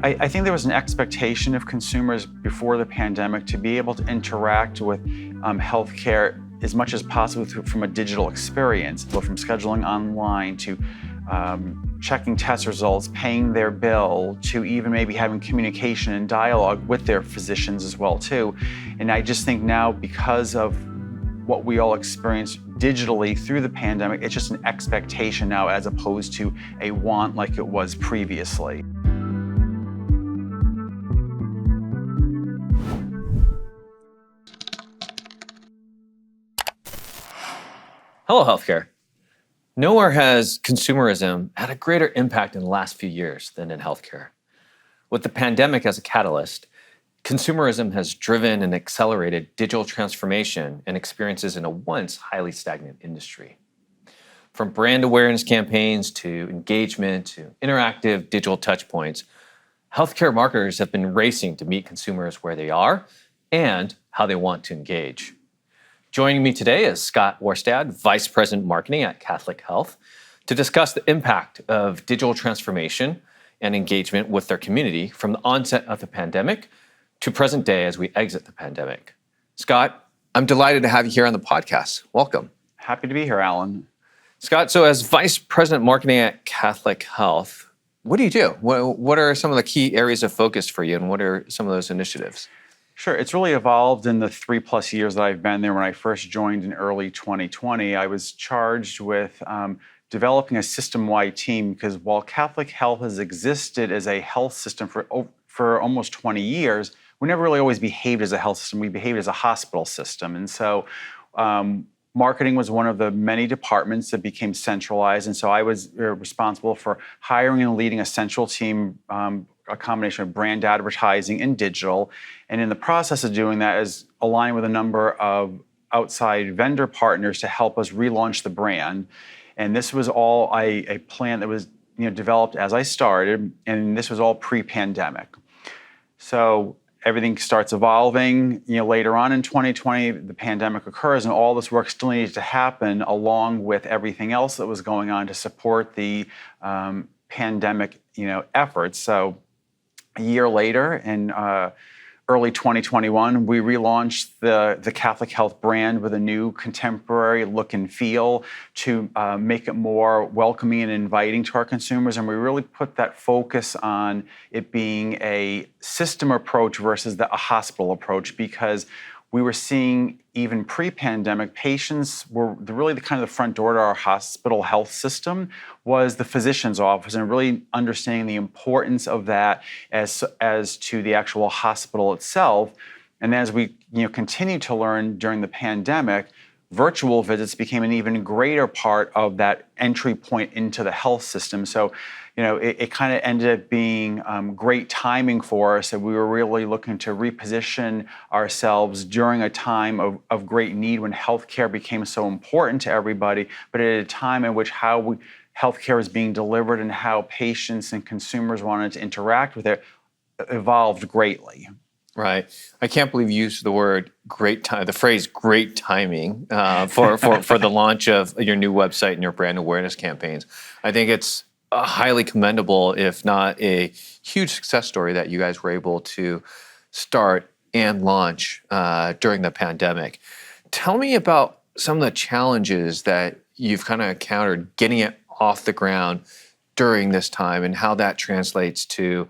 I think there was an expectation of consumers before the pandemic to be able to interact with healthcare as much as possible from a digital experience, from scheduling online to checking test results, paying their bill, to even maybe having communication and dialogue with their physicians as well too. And I just think now, because of what we all experienced digitally through the pandemic, it's just an expectation now as opposed to a want like it was previously. Hello, healthcare. Nowhere has consumerism had a greater impact in the last few years than in healthcare. With the pandemic as a catalyst, consumerism has driven and accelerated digital transformation and experiences in a once highly stagnant industry. From brand awareness campaigns to engagement to interactive digital touchpoints, healthcare marketers have been racing to meet consumers where they are and how they want to engage. Joining me today is Scott Orstad, Vice President Marketing at Catholic Health, to discuss the impact of digital transformation and engagement with their community from the onset of the pandemic to present day as we exit the pandemic. Scott, I'm delighted to have you here on the podcast. Welcome. Happy to be here, Alan. Scott, so as Vice President Marketing at Catholic Health, what do you do? What are some of the key areas of focus for you, and what are some of those initiatives? Sure. It's really evolved in the 3+ years that I've been there. When I first joined in early 2020, I was charged with developing a system-wide team, because while Catholic Health has existed as a health system for almost 20 years, we never really always behaved as a health system. We behaved as a hospital system. And so marketing was one of the many departments that became centralized. And so I was responsible for hiring and leading a central team, a combination of brand advertising and digital. And in the process of doing that is aligned with a number of outside vendor partners to help us relaunch the brand. And this was all a plan that was developed as I started, and this was all pre-pandemic. So everything starts evolving. Later on in 2020, the pandemic occurs, and all this work still needed to happen along with everything else that was going on to support the pandemic efforts. So a year later, in early 2021, we relaunched the Catholic Health brand with a new contemporary look and feel to make it more welcoming and inviting to our consumers. And we really put that focus on it being a system approach versus a hospital approach, because we were seeing, even pre-pandemic, patients were really the kind of the front door to our hospital health system was the physician's office, and really understanding the importance of that as to the actual hospital itself. And as we continued to learn during the pandemic, virtual visits became an even greater part of that entry point into the health system. So it kind of ended up being great timing for us, that we were really looking to reposition ourselves during a time of great need when healthcare became so important to everybody, but at a time in which healthcare is being delivered and how patients and consumers wanted to interact with it evolved greatly. Right. I can't believe you used the phrase "great timing" for the launch of your new website and your brand awareness campaigns. I think it's highly commendable, if not a huge success story, that you guys were able to start and launch during the pandemic. Tell me about some of the challenges that you've kind of encountered getting it off the ground during this time, and how that translates to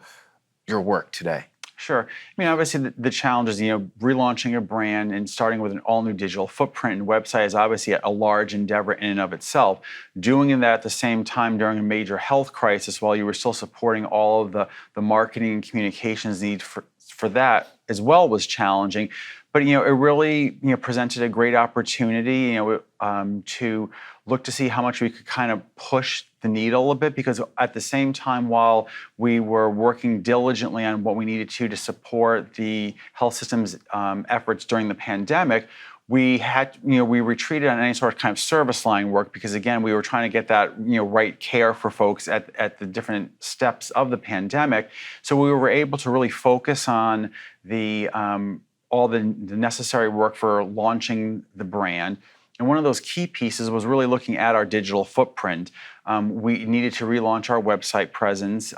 your work today. Sure. Obviously the challenges, relaunching a brand and starting with an all-new digital footprint and website is obviously a large endeavor in and of itself. Doing that at the same time during a major health crisis, while you were still supporting all of the marketing and communications need for that as well, was challenging. But it really presented a great opportunity to look to see how much we could kind of push the needle a bit, because at the same time, while we were working diligently on what we needed to support the health system's efforts during the pandemic, we retreated on any sort of kind of service line work, because again, we were trying to get that right care for folks at the different steps of the pandemic. So we were able to really focus on all the necessary work for launching the brand. And one of those key pieces was really looking at our digital footprint. We needed to relaunch our website presence.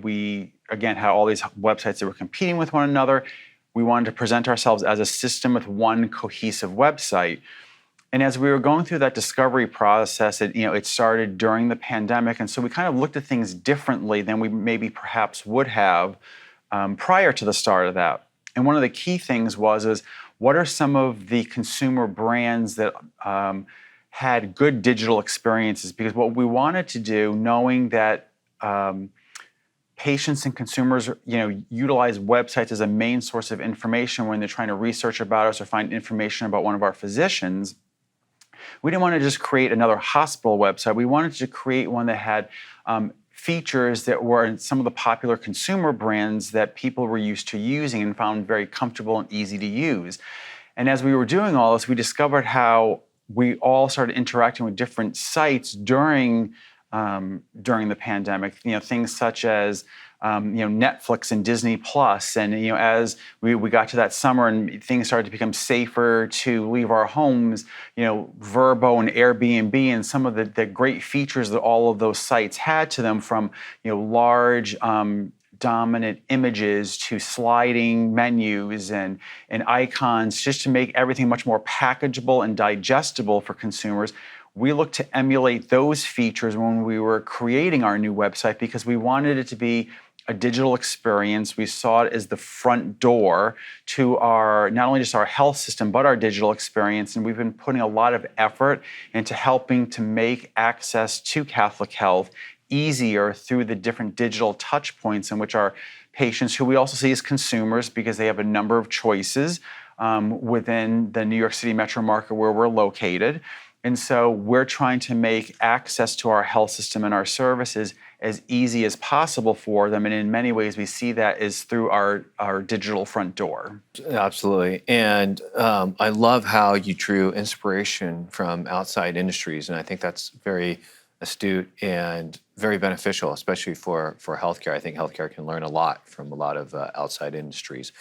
We, again, had all these websites that were competing with one another. We wanted to present ourselves as a system with one cohesive website. And as we were going through that discovery process, it started during the pandemic. And so we kind of looked at things differently than we maybe perhaps would have prior to the start of that. And one of the key things was what are some of the consumer brands that had good digital experiences? Because what we wanted to do, knowing that patients and consumers, utilize websites as a main source of information when they're trying to research about us or find information about one of our physicians, we didn't want to just create another hospital website. We wanted to create one that had features that were in some of the popular consumer brands that people were used to using and found very comfortable and easy to use. And as we were doing all this, we discovered how we all started interacting with different sites during the pandemic. Things such as Netflix and Disney Plus, and as we got to that summer and things started to become safer to leave our homes, Vrbo and Airbnb and some of the great features that all of those sites had to them, from large dominant images to sliding menus and icons, just to make everything much more packageable and digestible for consumers. We looked to emulate those features when we were creating our new website because we wanted it to be a digital experience. We saw it as the front door to our, not only just our health system, but our digital experience. And we've been putting a lot of effort into helping to make access to Catholic health easier through the different digital touch points in which our patients, who we also see as consumers because they have a number of choices within the New York City metro market where we're located. And so we're trying to make access to our health system and our services as easy as possible for them. And in many ways, we see that is through our digital front door. Absolutely. And I love how you drew inspiration from outside industries. And I think that's very astute and very beneficial, especially for healthcare. I think healthcare can learn a lot from a lot of outside industries.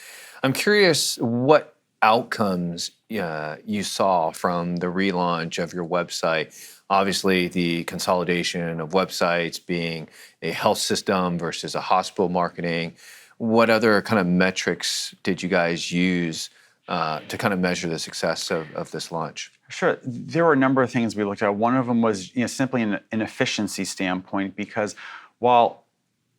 I'm curious what outcomes you saw from the relaunch of your website. Obviously, the consolidation of websites, being a health system versus a hospital marketing. What other kind of metrics did you guys use to kind of measure the success of this launch? Sure. There were a number of things we looked at. One of them was simply an efficiency standpoint, because while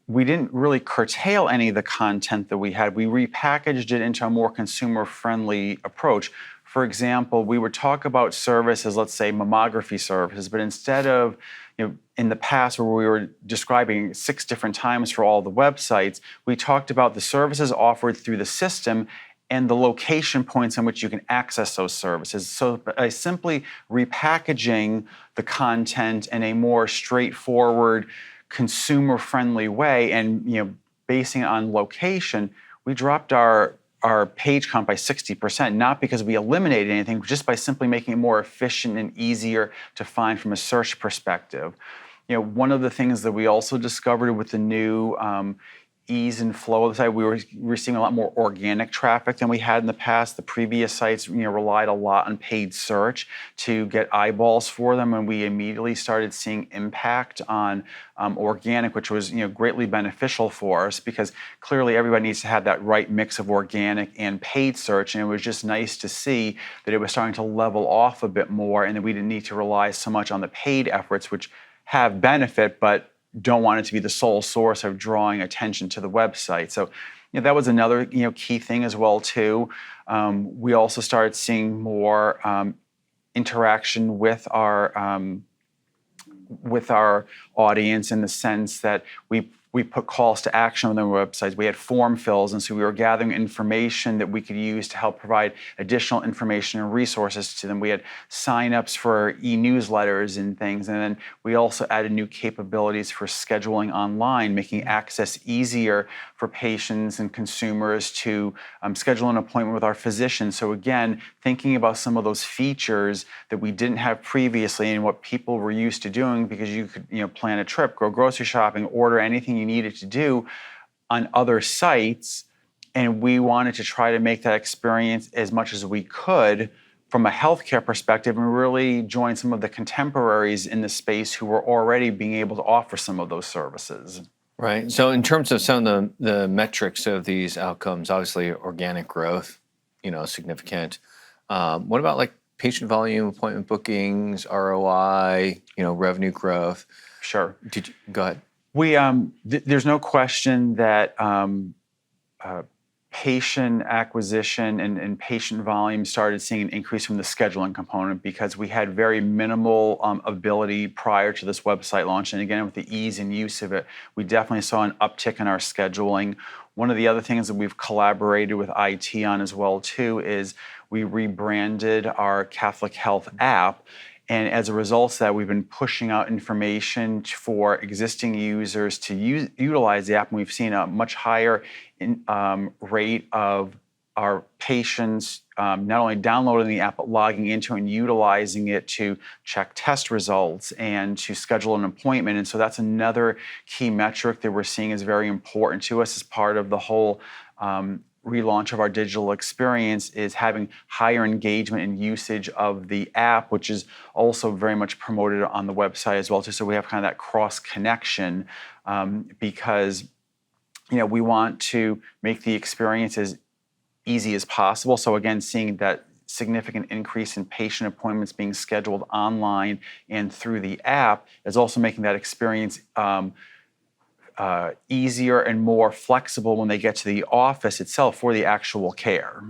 we didn't really curtail any of the content that we had, we repackaged it into a more consumer-friendly approach. For example, we would talk about services, let's say mammography services, but instead of, in the past where we were describing 6 different times for all the websites, we talked about the services offered through the system and the location points in which you can access those services. So by simply repackaging the content in a more straightforward, consumer-friendly way and basing it on location, we dropped our page count by 60%, not because we eliminated anything, just by simply making it more efficient and easier to find from a search perspective. One of the things that we also discovered with the new ease and flow of the site, we were seeing a lot more organic traffic than we had in the past. The previous sites, relied a lot on paid search to get eyeballs for them, and we immediately started seeing impact on organic, which was greatly beneficial for us, because clearly everybody needs to have that right mix of organic and paid search, and it was just nice to see that it was starting to level off a bit more, and that we didn't need to rely so much on the paid efforts, which have benefit, but don't want it to be the sole source of drawing attention to the website. So that was another key thing as well too. We also started seeing more interaction with our audience, in the sense that we put calls to action on the websites. We had form fills, and so we were gathering information that we could use to help provide additional information and resources to them. We had signups for e-newsletters and things, and then we also added new capabilities for scheduling online, making access easier for patients and consumers to schedule an appointment with our physician. So again, thinking about some of those features that we didn't have previously and what people were used to doing, because you could plan a trip, go grocery shopping, order anything you needed to do on other sites, and we wanted to try to make that experience as much as we could from a healthcare perspective and really join some of the contemporaries in the space who were already being able to offer some of those services. Right. So in terms of some of the metrics of these outcomes, obviously organic growth, significant. What about like patient volume, appointment bookings, ROI, revenue growth? Sure. Go ahead. We there's no question that patient acquisition and patient volume started seeing an increase from the scheduling component because we had very minimal ability prior to this website launch. And again, with the ease and use of it, we definitely saw an uptick in our scheduling. One of the other things that we've collaborated with IT on as well too is we rebranded our Catholic Health app. And as a result of that, we've been pushing out information for existing users to utilize the app, and we've seen a much higher rate of our patients not only downloading the app, but logging into and utilizing it to check test results and to schedule an appointment. And so that's another key metric that we're seeing is very important to us as part of the whole relaunch of our digital experience is having higher engagement and usage of the app, which is also very much promoted on the website as well too. So we have kind of that cross connection because we want to make the experience as easy as possible. So again, seeing that significant increase in patient appointments being scheduled online and through the app is also making that experience easier and more flexible when they get to the office itself for the actual care.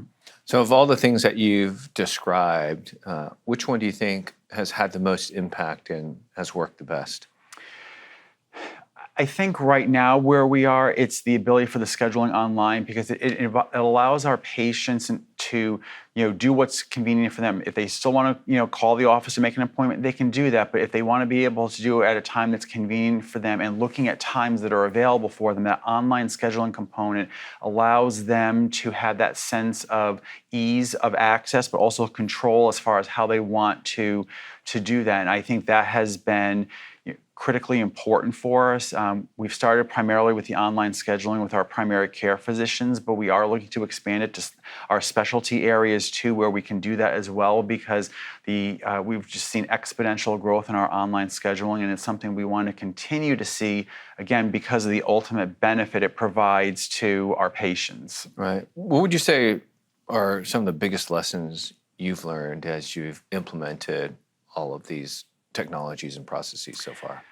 So of all the things that you've described, which one do you think has had the most impact and has worked the best? I think right now where we are, it's the ability for the scheduling online because it allows our patients to do what's convenient for them. If they still want to call the office and make an appointment, they can do that. But if they want to be able to do it at a time that's convenient for them and looking at times that are available for them, that online scheduling component allows them to have that sense of ease of access, but also control as far as how they want to do that. And I think that has been critically important for us. We've started primarily with the online scheduling with our primary care physicians, but we are looking to expand it to our specialty areas too, where we can do that as well because we've just seen exponential growth in our online scheduling, and it's something we want to continue to see, again, because of the ultimate benefit it provides to our patients. Right. What would you say are some of the biggest lessons you've learned as you've implemented all of these technologies and processes so far?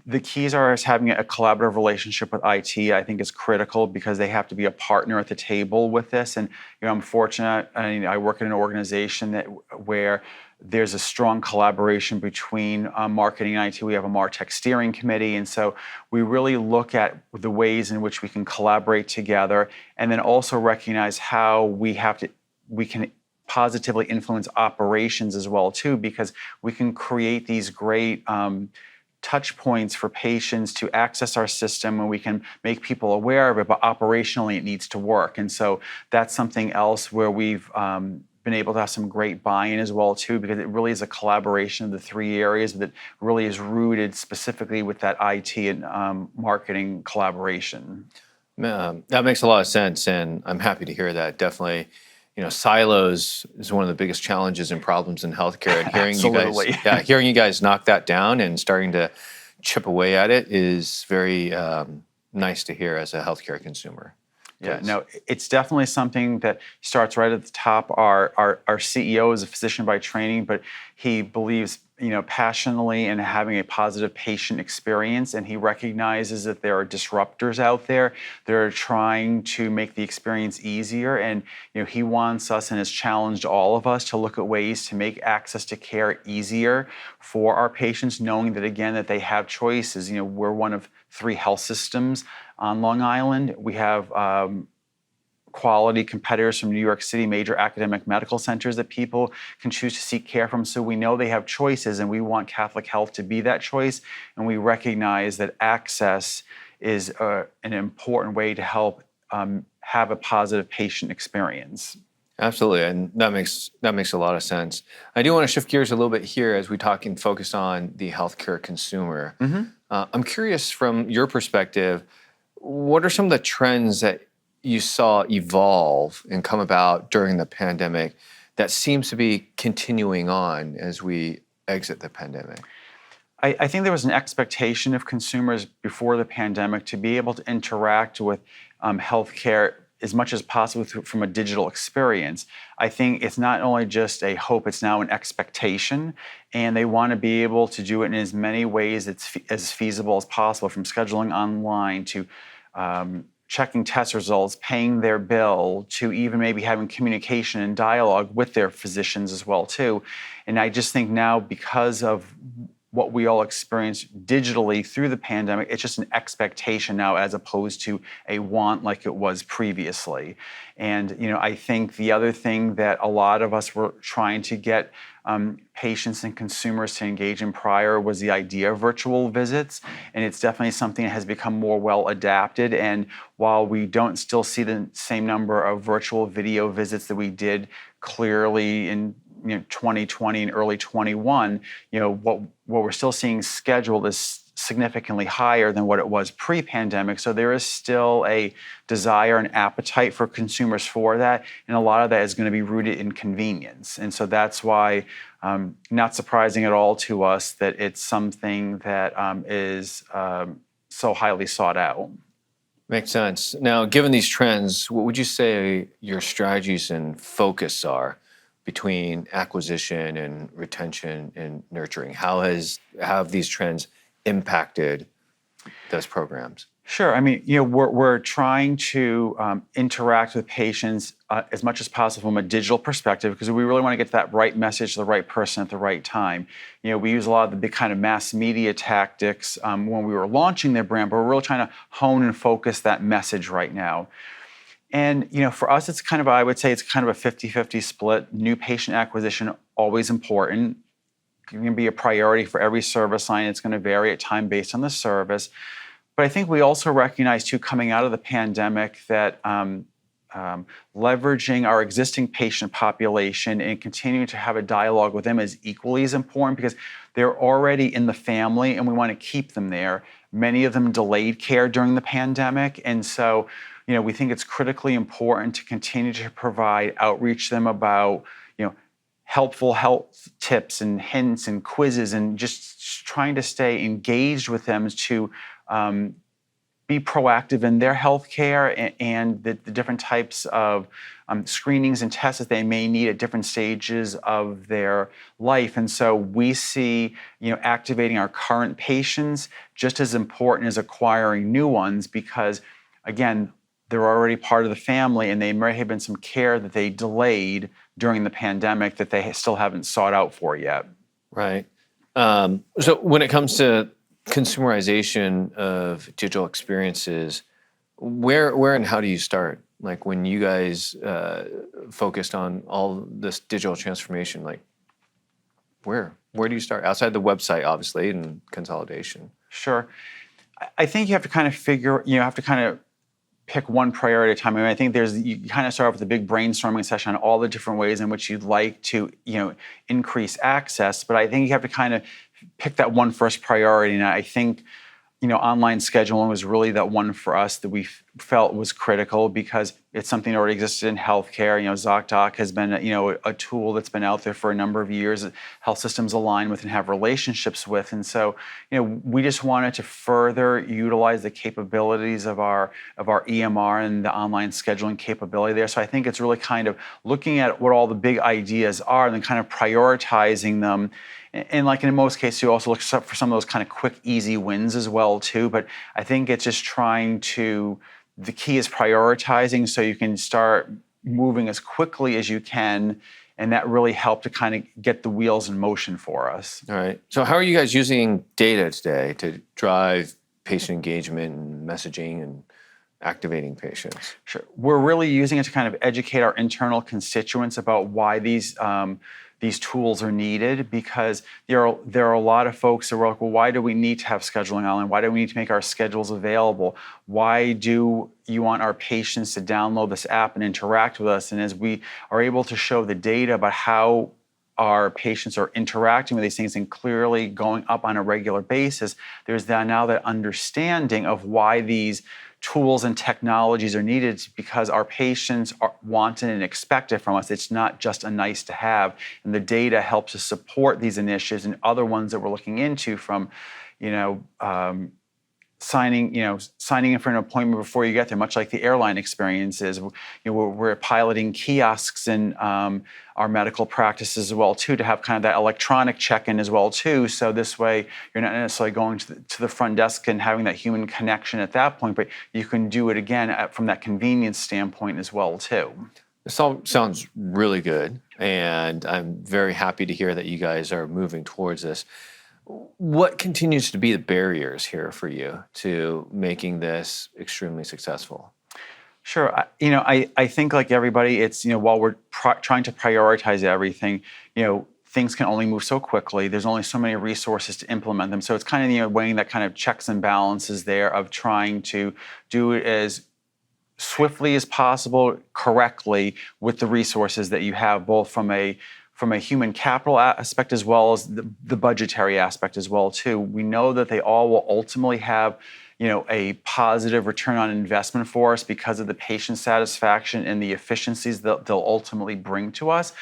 The keys are having a collaborative relationship with IT. I think is critical because they have to be a partner at the table with this. And I'm fortunate. I work in an organization where there's a strong collaboration between marketing and IT. We have a MarTech steering committee, and so we really look at the ways in which we can collaborate together, and then also recognize how we can positively influence operations as well too, because we can create these great touch points for patients to access our system, and we can make people aware of it, but operationally it needs to work. And so that's something else where we've been able to have some great buy-in as well too, because it really is a collaboration of the three areas that really is rooted specifically with that IT and marketing collaboration. That makes a lot of sense, and I'm happy to hear that. Definitely. Silos is one of the biggest challenges and problems in healthcare. And hearing you guys knock that down and starting to chip away at it is very nice to hear as a healthcare consumer. Yeah, no, it's definitely something that starts right at the top. Our CEO is a physician by training, but he believes passionately in having a positive patient experience, and he recognizes that there are disruptors out there that are trying to make the experience easier. And he wants us and has challenged all of us to look at ways to make access to care easier for our patients, knowing that again that they have choices. We're one of 3 health systems on Long Island. We have quality competitors from New York City, major academic medical centers that people can choose to seek care from. So we know they have choices, and we want Catholic Health to be that choice. And we recognize that access is an important way to help have a positive patient experience. Absolutely, and that makes a lot of sense. I do want to shift gears a little bit here as we talk and focus on the healthcare consumer. Mm-hmm. I'm curious from your perspective, what are some of the trends that you saw evolve and come about during the pandemic that seems to be continuing on as we exit the pandemic? I think there was an expectation of consumers before the pandemic to be able to interact with healthcare as much as possible from a digital experience. I think it's not only just a hope, it's now an expectation, and they want to be able to do it in as many ways as feasible as possible, from scheduling online to checking test results, paying their bill, to even maybe having communication and dialogue with their physicians as well too. And I just think now, because of what we all experienced digitally through the pandemic, it's just an expectation now as opposed to a want like it was previously. And I think the other thing that a lot of us were trying to get patients and consumers to engage in prior was the idea of virtual visits, and it's definitely something that has become more well adapted. And while we don't still see the same number of virtual video visits that we did clearly in 2020 and early 21, what we're still seeing scheduled is significantly higher than what it was pre-pandemic. So there is still a desire and appetite for consumers for that, and a lot of that is going to be rooted in convenience. And so that's why, not surprising at all to us that it's something that is so highly sought out. Makes sense. Now, given these trends, what would you say your strategies and focus are between acquisition and retention and nurturing? How have these trends impacted those programs? Sure. I mean, we're trying to interact with patients as much as possible from a digital perspective, because we really want to get that right message to the right person at the right time. We use a lot of the big kind of mass media tactics when we were launching their brand, but we're really trying to hone and focus that message right now. And, for us, it's kind of, I would say it's kind of a 50-50 split. New patient acquisition, always important. It's going to be a priority for every service line. It's going to vary at time based on the service. But I think we also recognize, too, coming out of the pandemic, that leveraging our existing patient population and continuing to have a dialogue with them is equally as important, because they're already in the family and we want to keep them there. Many of them delayed care during the pandemic. And so, we think it's critically important to continue to provide outreach to them about, helpful health tips and hints and quizzes, and just trying to stay engaged with them to be proactive in their healthcare and the different types of screenings and tests that they may need at different stages of their life. And so we see, activating our current patients just as important as acquiring new ones, because, again, they're already part of the family, and they may have been some care that they delayed during the pandemic that they still haven't sought out for yet. Right. So when it comes to consumerization of digital experiences, where and how do you start? Like, when you guys focused on all this digital transformation, like where do you start? Outside the website, obviously, and consolidation. Sure. I think you have to kind of pick one priority at a time. I mean, I think you kind of start off with a big brainstorming session on all the different ways in which you'd like to, increase access. But I think you have to kind of pick that one first priority. And I think, online scheduling was really that one for us that we felt was critical, because it's something that already existed in healthcare. ZocDoc has been, a tool that's been out there for a number of years that health systems align with and have relationships with. And so, we just wanted to further utilize the capabilities of our EMR and the online scheduling capability there. So I think it's really kind of looking at what all the big ideas are and then kind of prioritizing them. And like in most cases, you also look for some of those kind of quick, easy wins as well too. But I think it's just the key is prioritizing, so you can start moving as quickly as you can, and that really helped to kind of get the wheels in motion for us. All right. So how are you guys using data today to drive patient engagement and messaging and activating patients? Sure. We're really using it to kind of educate our internal constituents about why these tools are needed, because there are a lot of folks that were like, well, why do we need to have scheduling online? Why do we need to make our schedules available? Why do you want our patients to download this app and interact with us? And as we are able to show the data about how our patients are interacting with these things and clearly going up on a regular basis, there's now that understanding of why these tools and technologies are needed because our patients want it and expect it from us. It's not just a nice to have. And the data helps us support these initiatives and other ones that we're looking into, from, signing in for an appointment before you get there, much like the airline experience is. We're piloting kiosks in our medical practices as well too, to have kind of that electronic check-in as well too. So this way, you're not necessarily going to the front desk and having that human connection at that point, but you can do it again from that convenience standpoint as well too. This all sounds really good, and I'm very happy to hear that you guys are moving towards this. What continues to be the barriers here for you to making this extremely successful? Sure. I think, like everybody, it's, while we're trying to prioritize everything, things can only move so quickly. There's only so many resources to implement them. So it's kind of, weighing that kind of checks and balances there of trying to do it as swiftly as possible, correctly, with the resources that you have, both from a human capital aspect as well as the budgetary aspect as well too. We know that they all will ultimately have, a positive return on investment for us because of the patient satisfaction and the efficiencies that they'll ultimately bring to us.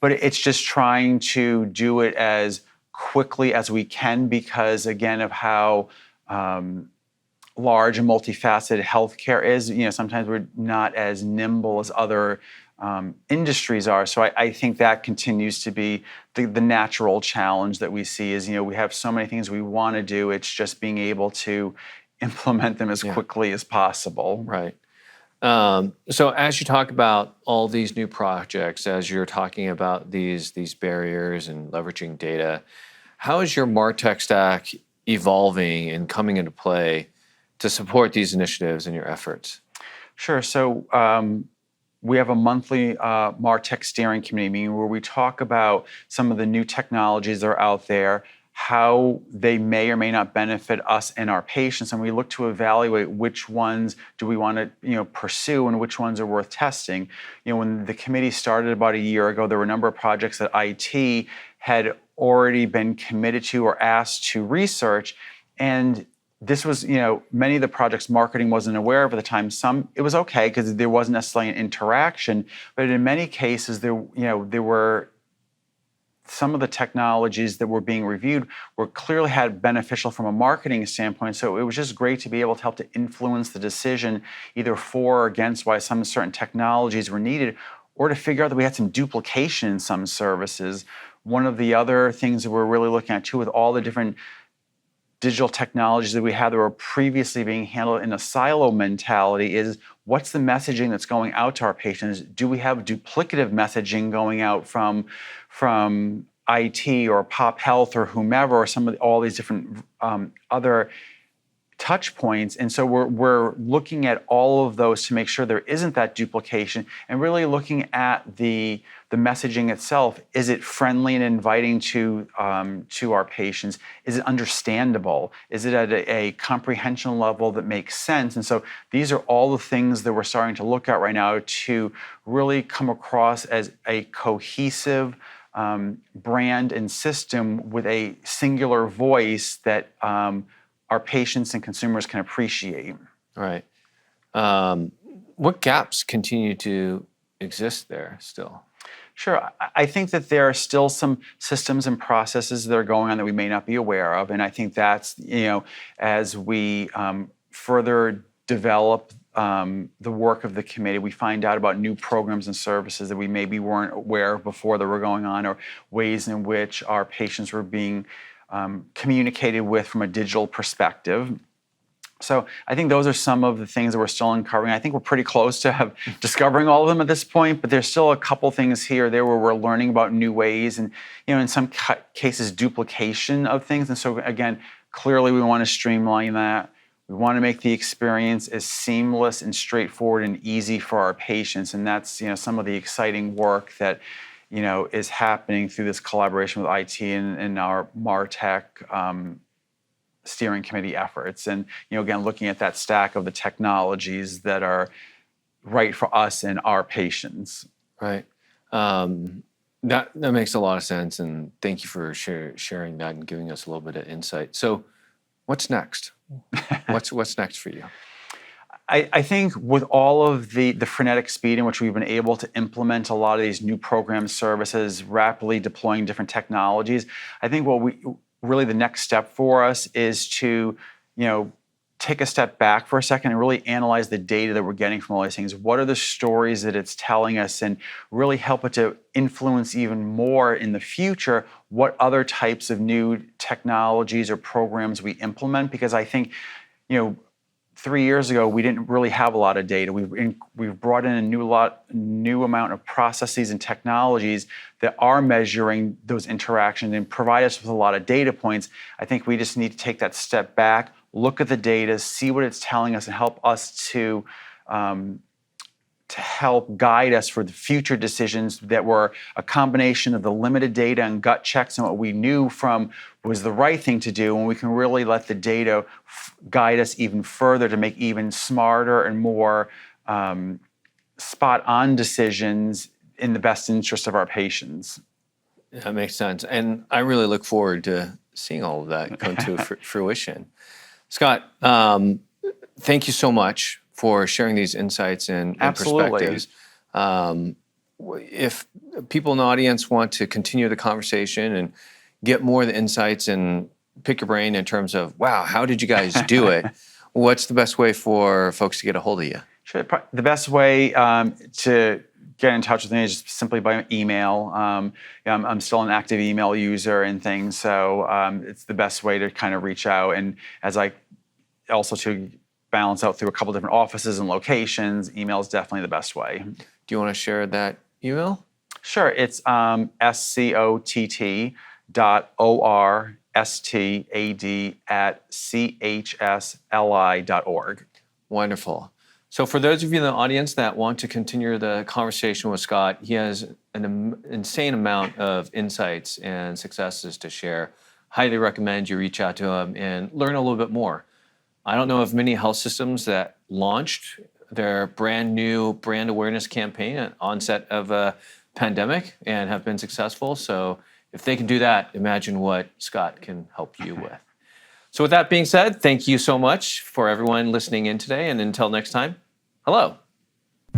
But it's just trying to do it as quickly as we can because, again, of how large and multifaceted healthcare is. Sometimes we're not as nimble as other industries are. So I think that continues to be the natural challenge that we see is, we have so many things we want to do. It's just being able to implement them as quickly as possible. Right. So as you talk about all these new projects, as you're talking about these barriers and leveraging data, how is your MarTech stack evolving and coming into play to support these initiatives and your efforts? Sure. So we have a monthly MarTech steering committee meeting where we talk about some of the new technologies that are out there, how they may or may not benefit us and our patients, and we look to evaluate which ones do we want to pursue and which ones are worth testing. When the committee started about a year ago, there were a number of projects that IT had already been committed to or asked to research, and this was, many of the projects marketing wasn't aware of at the time. Some, it was okay because there wasn't necessarily an interaction, but in many cases, there were some of the technologies that were being reviewed were clearly had beneficial from a marketing standpoint. So it was just great to be able to help to influence the decision either for or against why some certain technologies were needed, or to figure out that we had some duplication in some services. One of the other things that we're really looking at too, with all the different digital technologies that we had that were previously being handled in a silo mentality, is what's the messaging that's going out to our patients? Do we have duplicative messaging going out from IT or Pop Health or whomever, or all these different other touch points? And so we're looking at all of those to make sure there isn't that duplication, and really looking at the messaging itself. Is it friendly and inviting to our patients? Is it understandable? Is it at a comprehension level that makes sense? And so these are all the things that we're starting to look at right now to really come across as a cohesive brand and system with a singular voice that our patients and consumers can appreciate. Right. What gaps continue to exist there still? Sure. I think that there are still some systems and processes that are going on that we may not be aware of. And I think that's, as we further develop the work of the committee, we find out about new programs and services that we maybe weren't aware of before that were going on, or ways in which our patients were being communicated with from a digital perspective. So I think those are some of the things that we're still uncovering. I think we're pretty close to discovering all of them at this point, but there's still a couple things here or there where we're learning about new ways and, in some cases, duplication of things. And so again, clearly we want to streamline that. We want to make the experience as seamless and straightforward and easy for our patients. And that's, some of the exciting work that, is happening through this collaboration with IT and our MarTech steering committee efforts. And, again, looking at that stack of the technologies that are right for us and our patients. Right. That makes a lot of sense. And thank you for sharing that and giving us a little bit of insight. So what's next? What's next for you? I think with all of the frenetic speed in which we've been able to implement a lot of these new program services, rapidly deploying different technologies, I think really the next step for us is to, take a step back for a second and really analyze the data that we're getting from all these things. What are the stories that it's telling us, and really help it to influence even more in the future what other types of new technologies or programs we implement? Because I think, 3 years ago, we didn't really have a lot of data. We've brought in a new amount of processes and technologies that are measuring those interactions and provide us with a lot of data points. I think we just need to take that step back, look at the data, see what it's telling us, and help us to help guide us for the future decisions that were a combination of the limited data and gut checks and what we knew from was the right thing to do, and we can really let the data guide us even further to make even smarter and more spot-on decisions in the best interest of our patients. That makes sense. And I really look forward to seeing all of that come to fruition. Scott, thank you so much for sharing these insights and perspectives. If people in the audience want to continue the conversation and get more of the insights and pick your brain in terms of, wow, how did you guys do it? What's the best way for folks to get a hold of you? Sure. The best way to get in touch with me is simply by email. I'm still an active email user and things, so it's the best way to kind of reach out. And as I also to balance out through a couple different offices and locations, email is definitely the best way. Do you want to share that email? Sure. It's scott.orstad@chsli.org. Wonderful. So for those of you in the audience that want to continue the conversation with Scott, he has an insane amount of insights and successes to share. Highly recommend you reach out to him and learn a little bit more. I don't know of many health systems that launched their brand new brand awareness campaign at onset of a pandemic and have been successful. So if they can do that, imagine what Scott can help you with. So with that being said, thank you so much for everyone listening in today. And until next time, hello.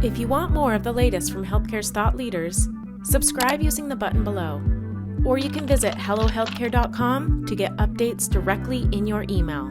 If you want more of the latest from healthcare's thought leaders, subscribe using the button below. Or you can visit hellohealthcare.com to get updates directly in your email.